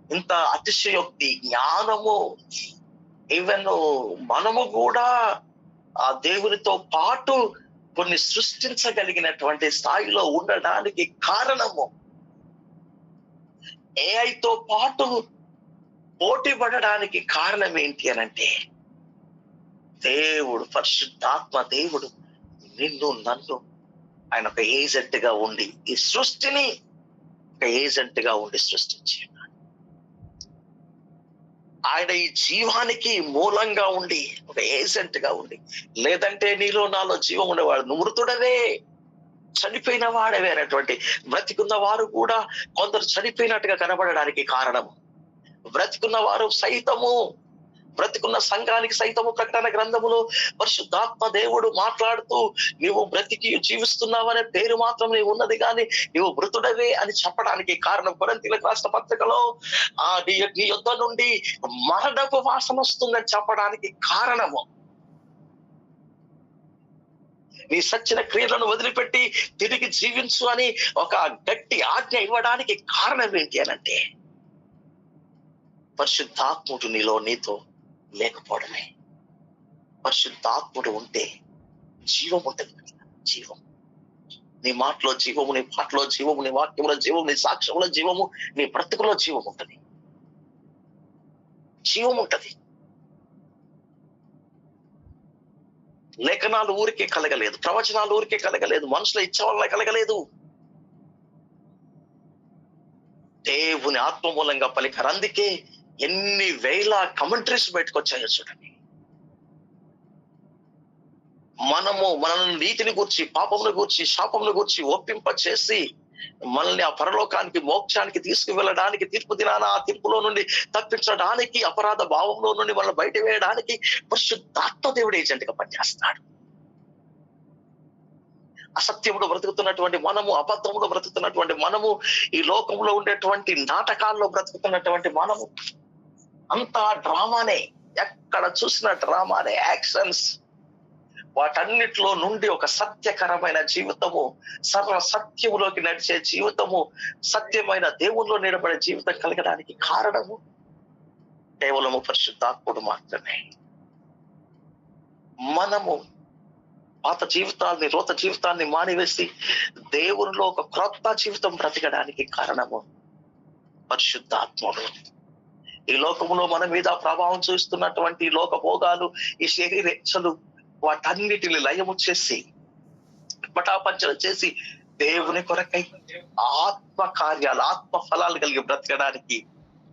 ఇంత అతిశయోక్తి, జ్ఞానము. ఈవెన్ మనము కూడా ఆ దేవునితో పాటు కొన్ని సృష్టించగలిగినటువంటి స్థాయిలో ఉండడానికి కారణము, ఏఐతో పాటు పోటీ పడడానికి కారణం ఏంటి అనంటే, దేవుడు, పరిశుద్ధాత్మ దేవుడు నిన్ను నన్ను ఆయన ఒక ఏజెంట్ గా ఉండి ఈ సృష్టిని ఒక ఏజెంట్ గా ఉండి సృష్టించి, ఆయన ఈ జీవానికి మూలంగా ఉండి ఒక ఏజెంట్ గా ఉండి, లేదంటే నీలో నాలో జీవం ఉండేవాడు, నువ్వు మృతుడవే, చనిపోయిన వాడవే అనేటువంటి, బ్రతికున్న వారు కూడా కొందరు చనిపోయినట్టుగా కనబడడానికి కారణము, బ్రతికున్న వారు సైతము, బ్రతికున్న సంఘానికి సైతము ప్రకటన గ్రంథములో పరిశుద్ధాత్మ దేవుడు మాట్లాడుతూ, నీవు బ్రతికి జీవిస్తున్నావనే పేరు మాత్రం నీవు ఉన్నది కానీ నీవు మృతుడవే అని చెప్పడానికి కారణం, కొరింథీయులకు రాసిన పత్రికలో నీ యొద్ద నుండి మరణపు వాసన వస్తుందని చెప్పడానికి కారణము, నీ సచ్చిన క్రియలను వదిలిపెట్టి తిరిగి జీవించు అని ఒక గట్టి ఆజ్ఞ ఇవ్వడానికి కారణం ఏంటి అనంటే, పరిశుద్ధాత్ముడు నీతో లేకపోవడమే. పరిశుద్ధాత్ముడు ఉంటే జీవం ఉంటుంది. జీవం, నీ మాటలో జీవము, నీ పాటలో జీవము, నీ వాక్యంలో జీవము, నీ సాక్ష్యంలో జీవము, నీ బ్రతుకులో జీవం ఉంటుంది. జీవం ఉంటది. లేఖనాలు ఊరికే కలగలేదు, ప్రవచనాలు ఊరికే కలగలేదు, మనుషుల ఇచ్చ వల్ల కలగలేదు. దేవుని ఆత్మ మూలంగా పలికారు. అందుకే ఎన్ని వేల కమెంటరీస్ బయటకు వచ్చాయో చూడండి. మనల్ని నీతిని గూర్చి, పాపమును గూర్చి, శాపమును గూర్చి ఒప్పింప చేసి మనల్ని ఆ పరలోకానికి, మోక్షానికి తీసుకువెళ్ళడానికి, తీర్పు దినాన ఆ తీర్పులో నుండి తప్పించడానికి, అపరాధ భావంలో నుండి మనల్ని బయట వేయడానికి పరిశుద్ధాత్మ దేవుడు ఏజెంట్ గా పనిచేస్తాడు. అసత్యములో బ్రతుకుతున్నటువంటి మనము, అబద్ధములో బ్రతుకుతున్నటువంటి మనము, ఈ లోకంలో ఉండేటువంటి నాటకాల్లో బ్రతుకుతున్నటువంటి మనము, అంతా డ్రామానే. ఎక్కడ చూసిన డ్రామానే, యాక్షన్స్. వాటన్నిటిలో నుండి ఒక సత్యకరమైన జీవితము, సర్వ సత్యములోకి నడిచే జీవితము, సత్యమైన దేవుల్లో నిలబడే జీవితం కలగడానికి కారణము కేవలము పరిశుద్ధాత్ముడు మాత్రమే. మనము పాత జీవితాన్ని, రోత జీవితాన్ని మానివేసి దేవునిలో ఒక క్రొత్త జీవితం బ్రతకడానికి కారణము పరిశుద్ధాత్ముడు. ఈ లోకములో మన మీద ప్రభావం చూస్తున్నటువంటి లోక భోగాలు, ఈ శరీరేచ్ఛలు, వాటన్నిటిని లయము చేసి పటాపంచలు చేసి దేవుని కొరకై ఆత్మ కార్యాలు, ఆత్మ ఫలాలు కలిగి బ్రతకడానికి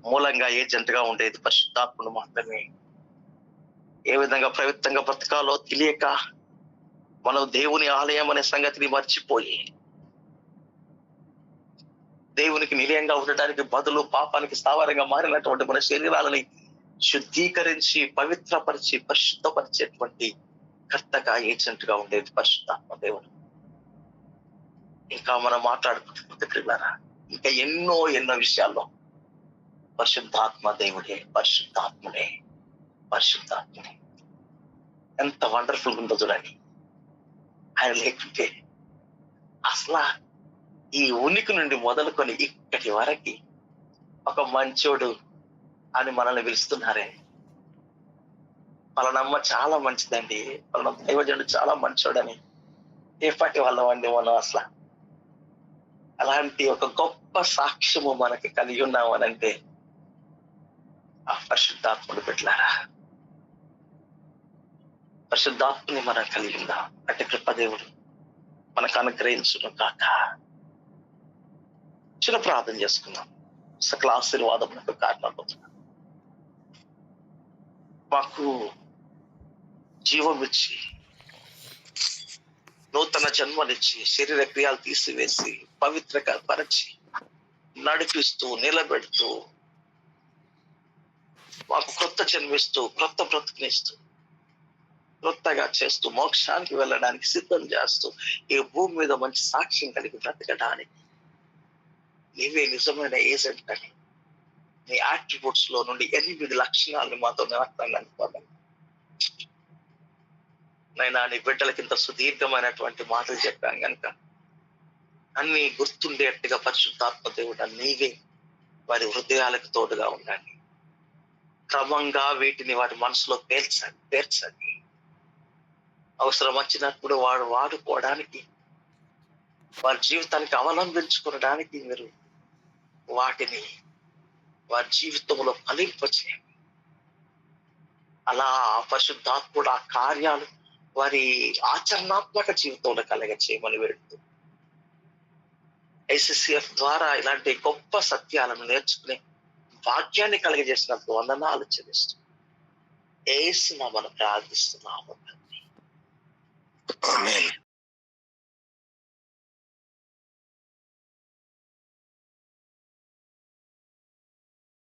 మూలంగా ఏజెంట్ గా ఉండేది పరిశుద్ధాత్ముడు మాత్రమే. ఏ విధంగా ప్రయుక్తంగా బ్రతకాలో తెలియక మనం దేవుని ఆలయం అనే సంగతిని మర్చిపోయి దేవునికి నిలయంగా ఉండడానికి బదులు పాపానికి స్థావరంగా మారినటువంటి మన శరీరాలని శుద్ధీకరించి పవిత్రపరిచి పరిశుద్ధపరిచేటువంటి కర్తగా ఏజెంట్ గా ఉండేది పరిశుద్ధాత్మ దేవుడు. ఇంకా మనం మాట్లాడుకుంటున్నారా, ఇంకా ఎన్నో విషయాల్లో పరిశుద్ధాత్మ దేవుడే, పరిశుద్ధాత్ముడే, పరిశుద్ధాత్ముడే. ఎంత వండర్ఫుల్ ఉందో చూడండి. ఆయన లేకుంటే అసలు ఈ ఉనికి నుండి మొదలుకొని ఇక్కడి వరకు ఒక మంచోడు అని మనల్ని పిలుస్తున్నారే. పలానమ్మ చాలా మంచిదండి, పలానా దైవజనుడు చాలా మంచోడని ఏ పాటి వాళ్ళమండి మనం అసలు. అలాంటి ఒక గొప్ప సాక్ష్యము మనకి కలిగి ఉన్నామనంటే ఆ పరిశుద్ధాత్ముడు పెట్టారా. పరిశుద్ధాత్మని మనం కలిగి ఉందాం. అట్టి కృపదేవుడు మనకు అనుగ్రహించును కాక. చిన్న ప్రార్థన చేసుకుందాం. సకల ఆశీర్వాదములకు కారణమవుతున్నాం. మాకు జీవం ఇచ్చి, నూతన జన్మనిచ్చి, శరీర క్రియాలు తీసివేసి, పవిత్రగా పరచి, నడిపిస్తూ, నిలబెడుతూ, మాకు కొత్త జన్మిస్తూ, కొత్త బ్రతుకునిస్తూ, కొత్తగా చేస్తూ, మోక్షానికి వెళ్ళడానికి సిద్ధం చేస్తూ, ఈ భూమి మీద మంచి సాక్ష్యం కలిగి బ్రతకడానికి నీవే నిజమైన ఏజెంట్ అని నీ యాట్రిబ్యూట్స్ లో నుండి 8 లక్షణాలను మాతో నివాసాన్ని నైనా నీ బిడ్డలకింత సుదీర్ఘమైనటువంటి మాటలు చెప్పాను కనుక అన్ని గుర్తుండేట్టుగా పరిశుద్ధాత్మ దేవుడు నీవే వారి హృదయాలకు తోడుగా ఉండండి. క్రమంగా వీటిని వారి మనసులో పేర్చండి. అవసరం వచ్చినప్పుడు వాడుకోవడానికి, వారి జీవితానికి అవలంబించుకోవడానికి మీరు వాటిని వారి జీవితంలో ఫలింపచేయండి. అలా పరిశుద్ధాత్ముడు ఆ కార్యాలు వారి ఆచరణాత్మక జీవితంలో చేయమని వేడుతూ ICCF ద్వారా ఇలాంటి గొప్ప సత్యాలను నేర్చుకునే భాగ్యాన్ని కలగజేసినందుకు వందనాలు చెల్లిస్తూ యేసు నామమున ప్రార్థిస్తున్నాము. ఆమేన్.